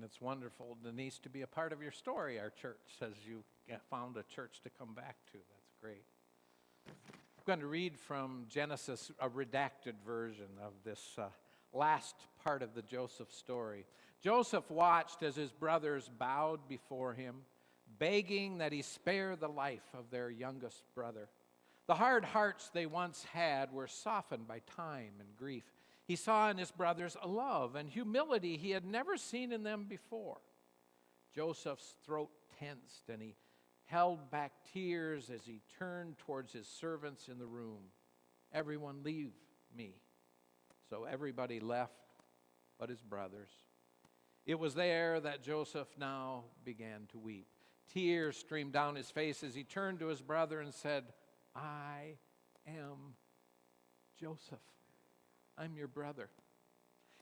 it's wonderful, Denise, to be a part of your story. Our church says you found a church to come back to. That's great. I'm going to read from Genesis, a redacted version of this last part of the Joseph story. Joseph watched as his brothers bowed before him, begging that he spare the life of their youngest brother. The hard hearts they once had were softened by time and grief. He saw in his brothers a love and humility he had never seen in them before. Joseph's throat tensed, and he held back tears as he turned towards his servants in the room. "Everyone leave me." So everybody left but his brothers. It was there that Joseph now began to weep. Tears streamed down his face as he turned to his brother and said, "I am Joseph. I'm your brother."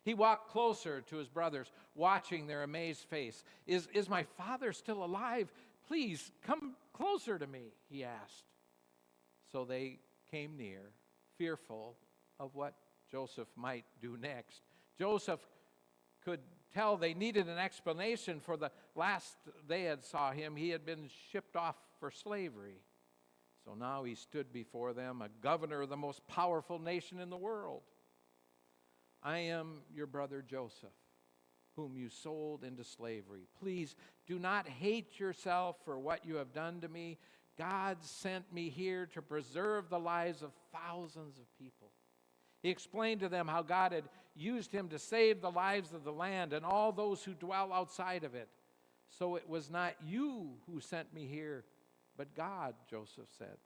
He walked closer to his brothers, watching their amazed face. Is my father still alive? Please come closer to me," he asked. So they came near, fearful of what Joseph might do next. Joseph could tell they needed an explanation. For the last they had saw him, he had been shipped off for slavery. So now he stood before them, a governor of the most powerful nation in the world. "I am your brother Joseph, whom you sold into slavery. Please do not hate yourself for what you have done to me. God sent me here to preserve the lives of thousands of people." He explained to them how God had used him to save the lives of the land and all those who dwell outside of it. "So it was not you who sent me here, but God," Joseph said.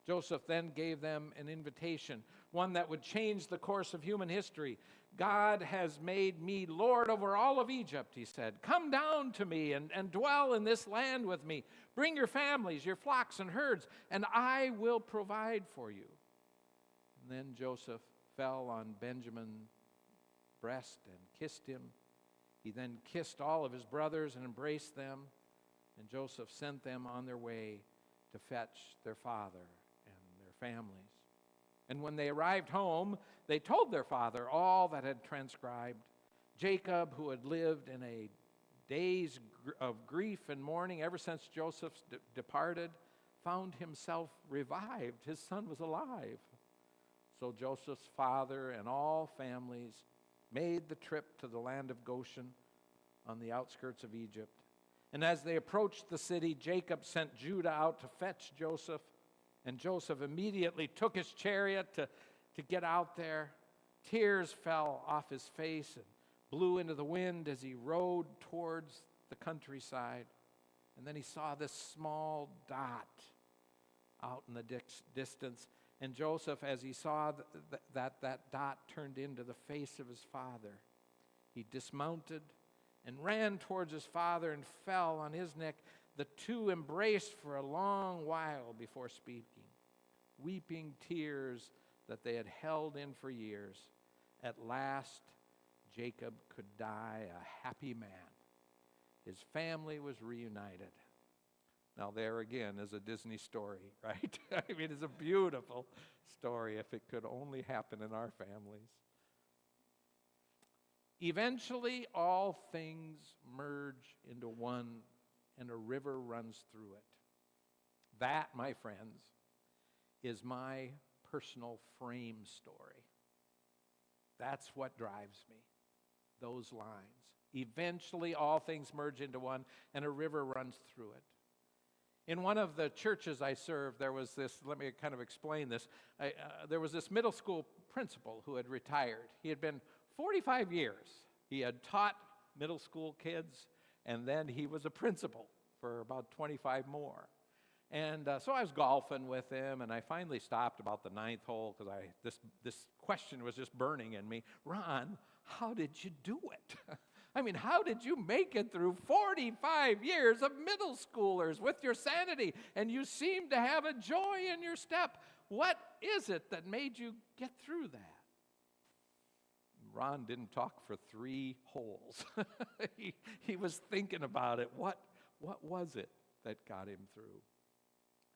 Joseph then gave them an invitation, one that would change the course of human history. "God has made me Lord over all of Egypt," he said. "Come down to me and dwell in this land with me. Bring your families, your flocks and herds, and I will provide for you." And then Joseph fell on Benjamin's breast and kissed him. He then kissed all of his brothers and embraced them. And Joseph sent them on their way to fetch their father and their families. And when they arrived home, they told their father all that had transcribed. Jacob, who had lived in a daze of grief and mourning ever since Joseph departed, found himself revived. His son was alive. So Joseph's father and all families made the trip to the land of Goshen on the outskirts of Egypt. And as they approached the city, Jacob sent Judah out to fetch Joseph. And Joseph immediately took his chariot to get out there. Tears fell off his face and blew into the wind as he rode towards the countryside. And then he saw this small dot out in the distance. And Joseph, as he saw that dot turned into the face of his father, he dismounted and ran towards his father and fell on his neck. The two embraced for a long while before speaking, weeping tears that they had held in for years. At last, Jacob could die a happy man. His family was reunited. Now there again is a Disney story, right? I mean, it's a beautiful story if it could only happen in our families. Eventually, all things merge into one, and a river runs through it. That, my friends, is my personal frame story. That's what drives me, those lines. Eventually, all things merge into one, and a river runs through it. In one of the churches I served, there was this, let me kind of explain this. There was this middle school principal who had retired. He had been 45 years. He had taught middle school kids, and then he was a principal for about 25 more. And so I was golfing with him, and I finally stopped about the ninth hole because this question was just burning in me. "Ron, how did you do it? I mean, how did you make it through 45 years of middle schoolers with your sanity? And you seem to have a joy in your step. What is it that made you get through that?" Ron didn't talk for 3 holes. he was thinking about it. What was it that got him through?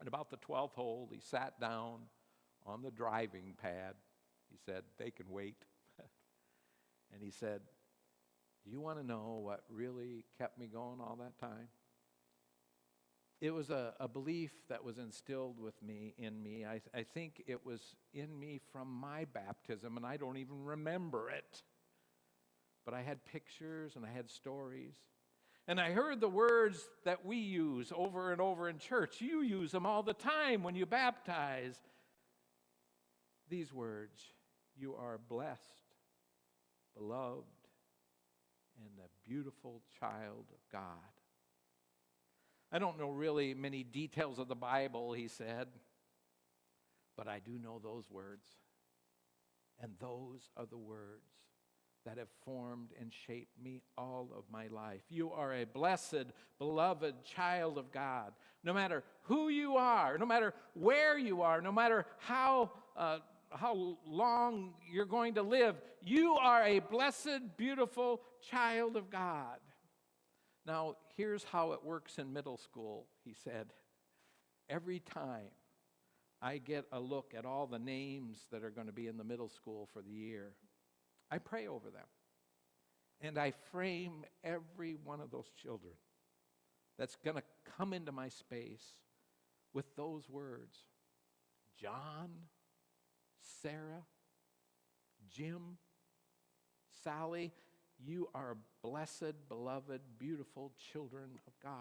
At about the 12th hole, he sat down on the driving pad. He said, "They can wait." And he said, You want to know what really kept me going all that time? It was a belief that was instilled in me. I think it was in me from my baptism, and I don't even remember it. But I had pictures and I had stories. And I heard the words that we use over and over in church. You use them all the time when you baptize. These words, you are blessed, beloved, and a beautiful child of God. I don't know really many details of the Bible, he said, but I do know those words. And those are the words that have formed and shaped me all of my life. You are a blessed, beloved child of God. No matter who you are, no matter where you are, no matter how long you're going to live, you are a blessed, beautiful child of God. Now, here's how it works in middle school, he said. Every time I get a look at all the names that are going to be in the middle school for the year, I pray over them. And I frame every one of those children that's going to come into my space with those words. John, Sarah, Jim, Sally, you are blessed, beloved, beautiful children of God.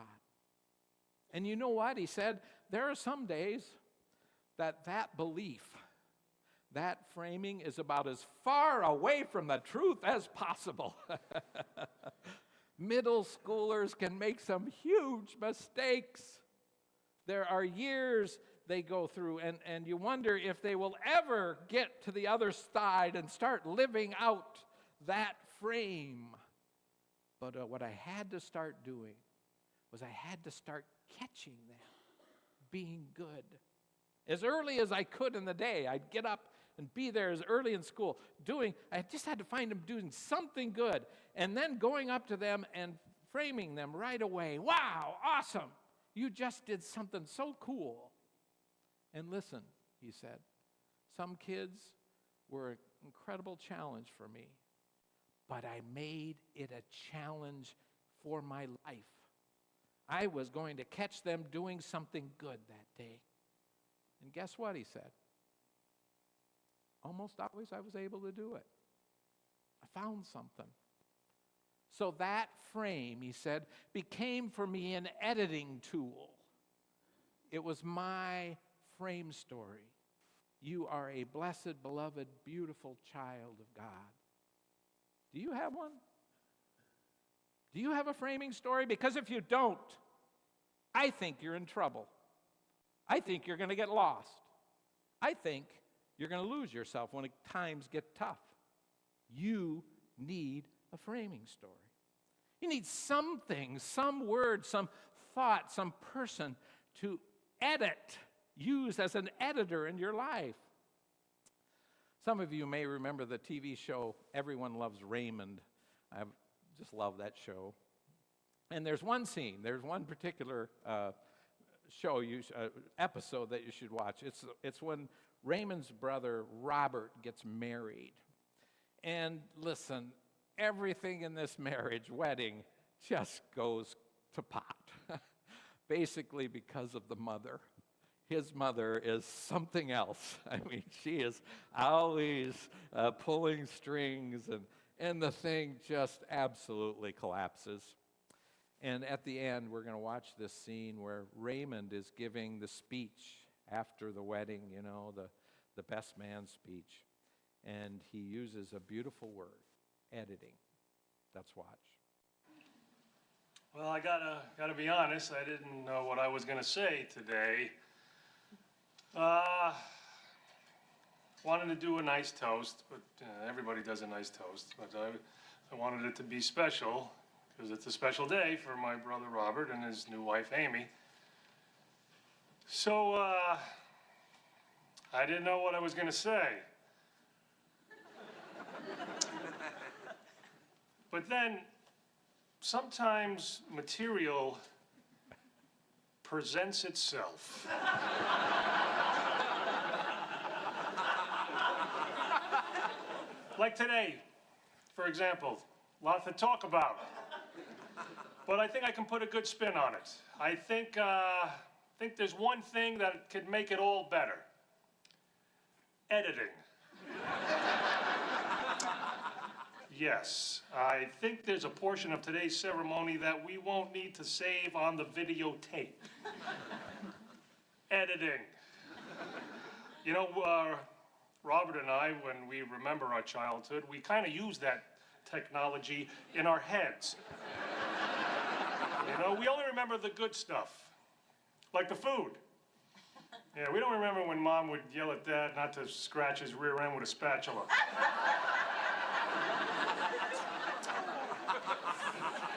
And you know what? He said, there are some days that belief, that framing is about as far away from the truth as possible. Middle schoolers can make some huge mistakes. There are years they go through, and you wonder if they will ever get to the other side and start living out that frame. But what I had to start doing was I had to start catching them being good. As early as I could in the day, I'd get up and be there as early in school I just had to find them doing something good, and then going up to them and framing them right away. Wow, awesome. You just did something so cool. And listen, he said, some kids were an incredible challenge for me, but I made it a challenge for my life. I was going to catch them doing something good that day. And guess what, he said? Almost always I was able to do it. I found something. So that frame, he said, became for me an editing tool. It was my frame story. You are a blessed, beloved, beautiful child of God. Do you have one? Do you have a framing story? Because if you don't, I think you're in trouble. I think you're going to get lost. I think you're going to lose yourself when times get tough. You need a framing story. You need something, some word, some thought, some person to use as an editor in your life. Some of you may remember the TV show Everyone Loves Raymond. I just love that show. And there's one scene, there's one particular episode that you should watch. It's when Raymond's brother Robert gets married. And listen, everything in this wedding, just goes to pot. Basically because of the mother. His mother is something else. I mean, she is always pulling strings, and the thing just absolutely collapses. And at the end, we're going to watch this scene where Raymond is giving the speech after the wedding, the best man speech. And he uses a beautiful word, editing. Let's watch. Well, I gotta be honest, I didn't know what I was gonna say today. Wanted to do a nice toast, but everybody does a nice toast. But I wanted it to be special, because it's a special day for my brother Robert and his new wife Amy. So, I didn't know what I was gonna say. But then, sometimes material presents itself. Like today, for example, lot to talk about. But I think I can put a good spin on it. I think there's one thing that could make it all better. Editing. Yes, I think there's a portion of today's ceremony that we won't need to save on the videotape. Editing. You know, Robert and I, when we remember our childhood, we kind of use that technology in our heads. You know, we only remember the good stuff, like the food. Yeah, we don't remember when Mom would yell at Dad not to scratch his rear end with a spatula.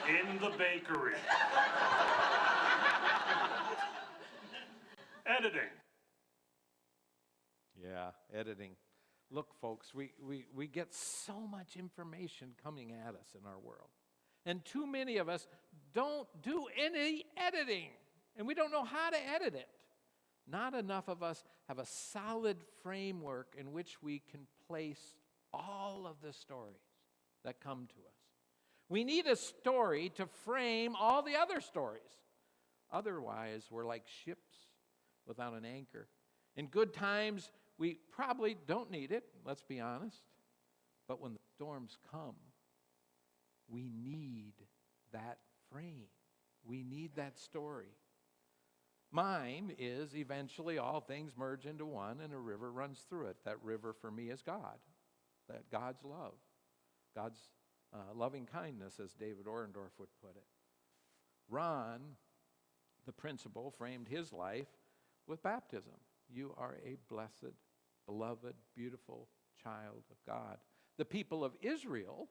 In the bakery. Editing. Yeah, editing. Look, folks, we get so much information coming at us in our world. And too many of us don't do any editing. And we don't know how to edit it. Not enough of us have a solid framework in which we can place all of the stories that come to us. We need a story to frame all the other stories. Otherwise, we're like ships without an anchor. In good times, we probably don't need it, let's be honest. But when the storms come, we need that frame. We need that story. Mine is eventually all things merge into one and a river runs through it. That river for me is God, that God's love, God's loving kindness, as David Orendorff would put it. Ron, the principal, framed his life with baptism. You are a blessed, beloved, beautiful child of God. The people of Israel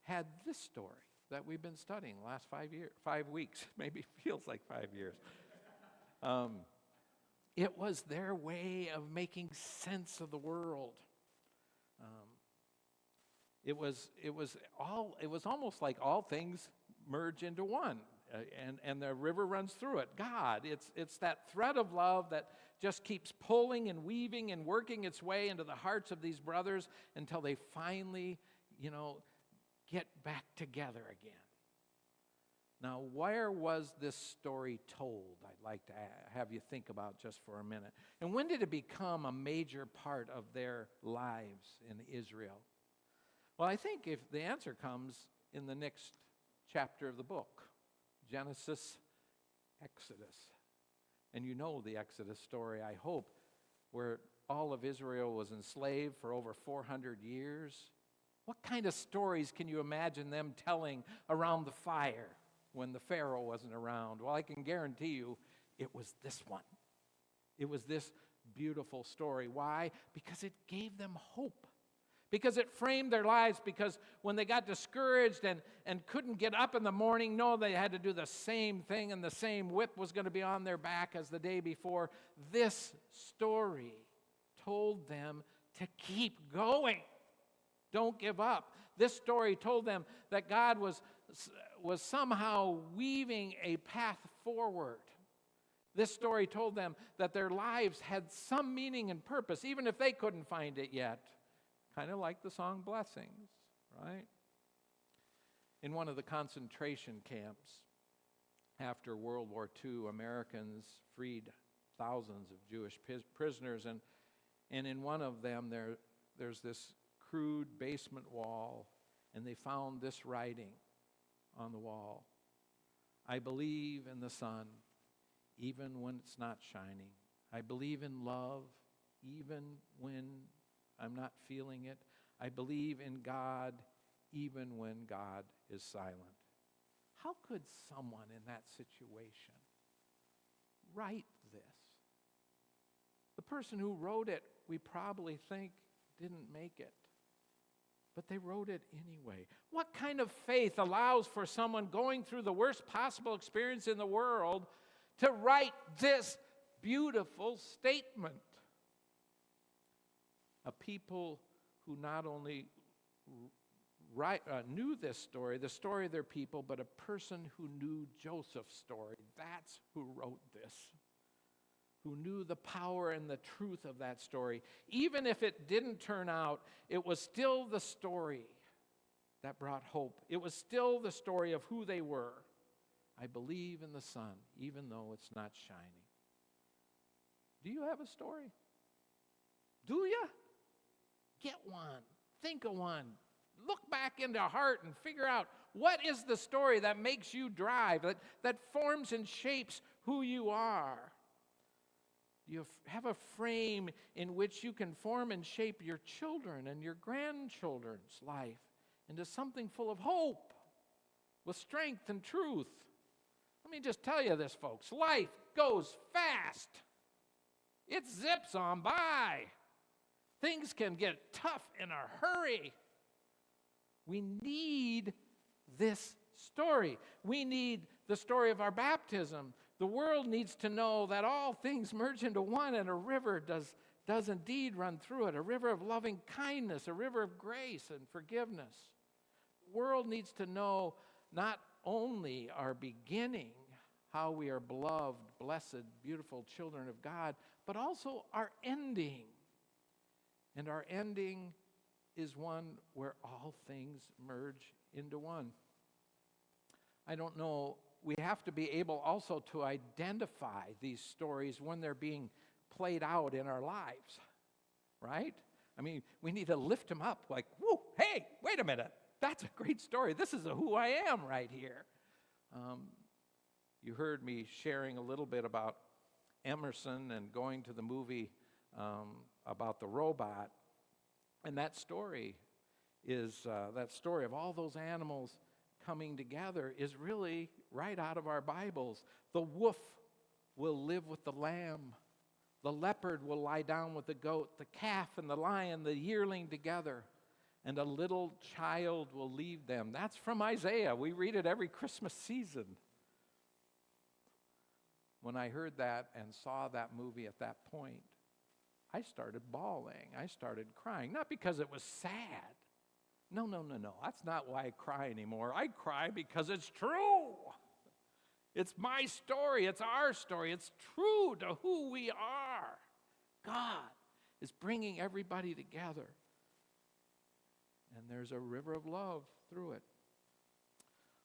had this story that we've been studying the last 5 weeks, maybe feels like 5 years. It was their way of making sense of the world. It was almost like all things merge into one, and the river runs through it. God, it's that thread of love that just keeps pulling and weaving and working its way into the hearts of these brothers until they finally, get back together again. Now, where was this story told? I'd like to have you think about just for a minute. And when did it become a major part of their lives in Israel? Well, I think if the answer comes in the next chapter of the book, Genesis, Exodus. And you know the Exodus story, I hope, where all of Israel was enslaved for over 400 years. What kind of stories can you imagine them telling around the fire when the Pharaoh wasn't around? Well, I can guarantee you it was this one. It was this beautiful story. Why? Because it gave them hope. Because it framed their lives. Because when they got discouraged and couldn't get up in the morning, no, they had to do the same thing and the same whip was going to be on their back as the day before. This story told them to keep going. Don't give up. This story told them that God was somehow weaving a path forward. This story told them that their lives had some meaning and purpose, even if they couldn't find it yet. Kind of like the song Blessings, right? In one of the concentration camps after World War II, Americans freed thousands of Jewish prisoners, and in one of them there's this crude basement wall, and they found this writing on the wall. I believe in the sun, even when it's not shining. I believe in love, even when I'm not feeling it. I believe in God, even when God is silent. How could someone in that situation write this? The person who wrote it, we probably think, didn't make it. But they wrote it anyway. What kind of faith allows for someone going through the worst possible experience in the world to write this beautiful statement? A people who not only knew this story, the story of their people, but a person who knew Joseph's story. That's who wrote this. Who knew the power and the truth of that story. Even if it didn't turn out, it was still the story that brought hope. It was still the story of who they were. I believe in the sun, even though it's not shining. Do you have a story? Do you? Get one. Think of one. Look back into heart and figure out what is the story that makes you drive, that forms and shapes who you are. You have a frame in which you can form and shape your children and your grandchildren's life into something full of hope, with strength and truth. Let me just tell you this, folks. Life goes fast. It zips on by. Things can get tough in a hurry. We need this story. We need the story of our baptism. The world needs to know that all things merge into one, and a river does indeed run through it, a river of loving kindness, a river of grace and forgiveness. The world needs to know not only our beginning, how we are beloved, blessed, beautiful children of God, but also our ending. And our ending is one where all things merge into one. I don't know, we have to be able also to identify these stories when they're being played out in our lives, right? I mean, we need to lift them up like, whoa, hey, wait a minute, that's a great story. This is who I am right here. You heard me sharing a little bit about Emerson and going to the movie about the robot. And that story is, that story of all those animals coming together is really right out of our Bibles. The wolf will live with the lamb. The leopard will lie down with the goat. The calf and the lion, the yearling together. And a little child will lead them. That's from Isaiah. We read it every Christmas season. When I heard that and saw that movie at that point, I started bawling. I started crying. Not because it was sad. No. That's not why I cry anymore. I cry because it's true. It's my story. It's our story. It's true to who we are. God is bringing everybody together. And there's a river of love through it.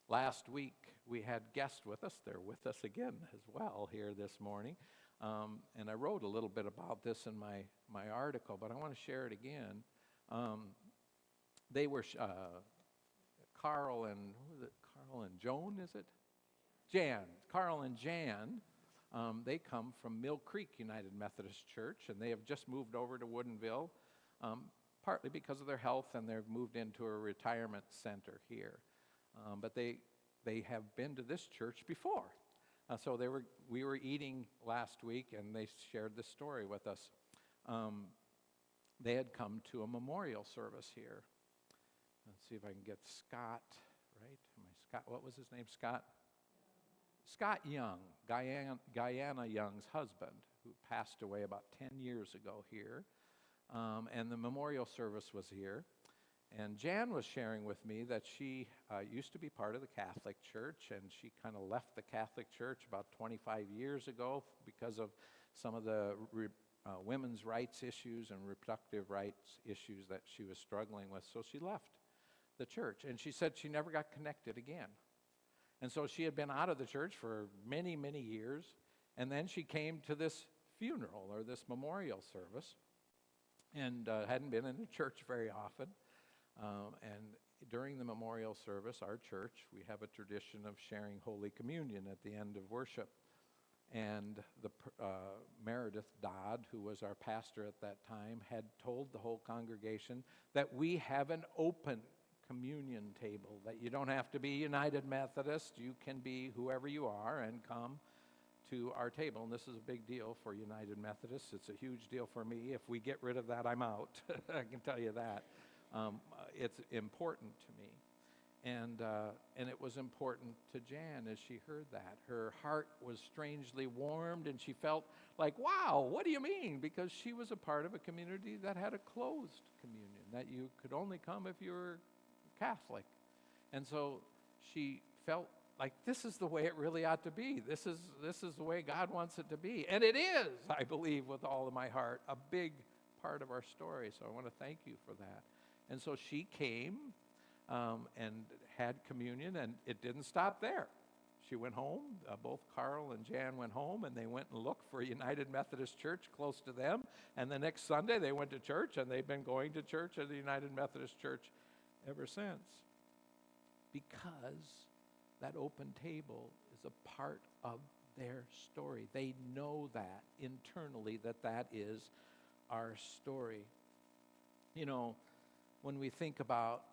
Last week, we had guests with us. They're with us again as well here this morning. And I wrote a little bit about this in my article, but I want to share it again. They were Carl and Joan, is it? Jan. Carl and Jan. They come from Mill Creek United Methodist Church, and they have just moved over to Woodinville, partly because of their health, and they've moved into a retirement center here. But they have been to this church before. So we were eating last week, and they shared this story with us. They had come to a memorial service here. Let's see if I can get Scott, right? What was his name? Scott Young, Guyana Young's husband, who passed away about 10 years ago here. And the memorial service was here. And Jan was sharing with me that she used to be part of the Catholic Church, and she kind of left the Catholic Church about 25 years ago because of some of the women's rights issues and reproductive rights issues that she was struggling with. So she left the church, and she said she never got connected again. And so she had been out of the church for many, many years, and then she came to this funeral or this memorial service and hadn't been in the church very often. And during the memorial service, our church, we have a tradition of sharing Holy Communion at the end of worship. And Meredith Dodd, who was our pastor at that time, had told the whole congregation that we have an open communion table, that you don't have to be United Methodist, you can be whoever you are and come to our table. And this is a big deal for United Methodists. It's a huge deal for me. If we get rid of that, I'm out. I can tell you that. It's important to me. And it was important to Jan as she heard that. Her heart was strangely warmed, and she felt like, wow, what do you mean? Because she was a part of a community that had a closed communion, that you could only come if you were Catholic. And so she felt like this is the way it really ought to be. This is the way God wants it to be. And it is, I believe, with all of my heart, a big part of our story. So I want to thank you for that. And so she came and had communion, and it didn't stop there. She went home, both Carl and Jan went home, and they went and looked for a United Methodist Church close to them, and the next Sunday they went to church, and they've been going to church at the United Methodist Church ever since. Because that open table is a part of their story. They know that internally, that is our story. You know, when we think about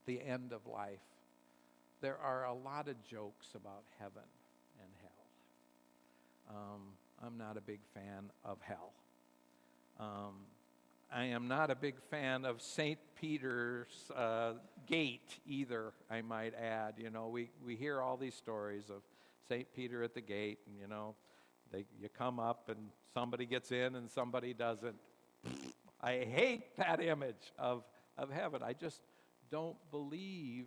the end of life, there are a lot of jokes about heaven and hell. I'm not a big fan of hell. I am not a big fan of St. Peter's gate either, I might add. You know, we hear all these stories of St. Peter at the gate, and you know, you come up and somebody gets in and somebody doesn't. I hate that image of heaven. I just don't believe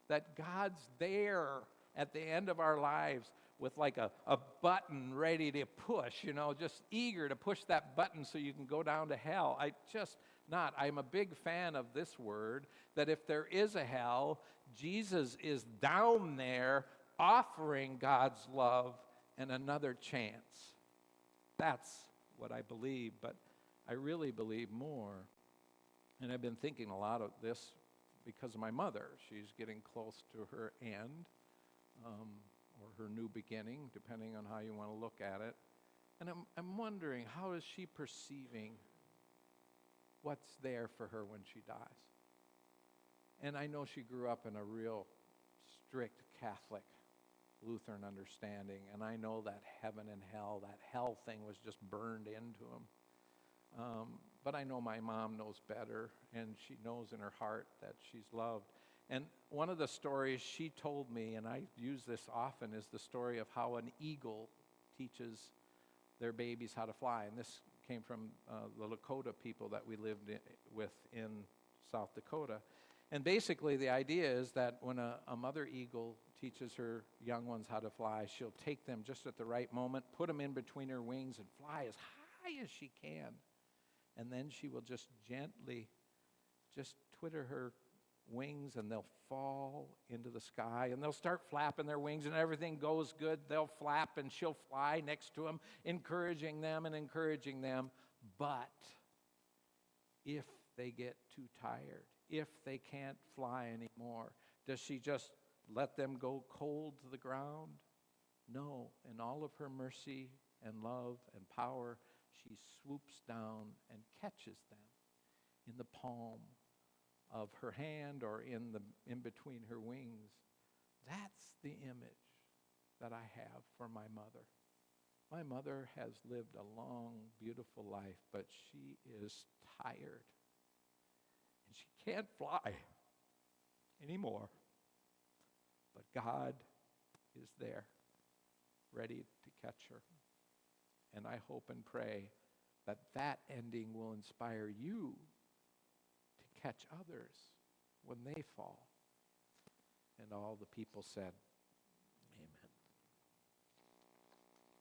that God's there at the end of our lives with like a button ready to push, you know, just eager to push that button so you can go down to hell. I'm a big fan of this word, that if there is a hell, Jesus is down there offering God's love and another chance. That's what I believe, but I really believe more. And I've been thinking a lot of this because of my mother. She's getting close to her end, or her new beginning, depending on how you want to look at it. And I'm wondering, how is she perceiving what's there for her when she dies? And I know she grew up in a real strict Catholic Lutheran understanding, and I know that heaven and hell, that hell thing was just burned into them. But I know my mom knows better, and she knows in her heart that she's loved. And one of the stories she told me, and I use this often, is the story of how an eagle teaches their babies how to fly. And this came from the Lakota people that we lived with in South Dakota. And basically the idea is that when a mother eagle teaches her young ones how to fly, she'll take them just at the right moment, put them in between her wings, and fly as high as she can. And then she will just gently just twitter her wings, and they'll fall into the sky, and they'll start flapping their wings, and everything goes good. They'll flap, and she'll fly next to them, encouraging them. But if they get too tired, if they can't fly anymore, does she just let them go cold to the ground? No. In all of her mercy and love and power, she swoops down and catches them in the palm of her hand or in between her wings. That's the image that I have for my mother. My mother has lived a long, beautiful life, but she is tired. And she can't fly anymore. But God is there, ready to catch her. And I hope and pray that that ending will inspire you to catch others when they fall. And all the people said,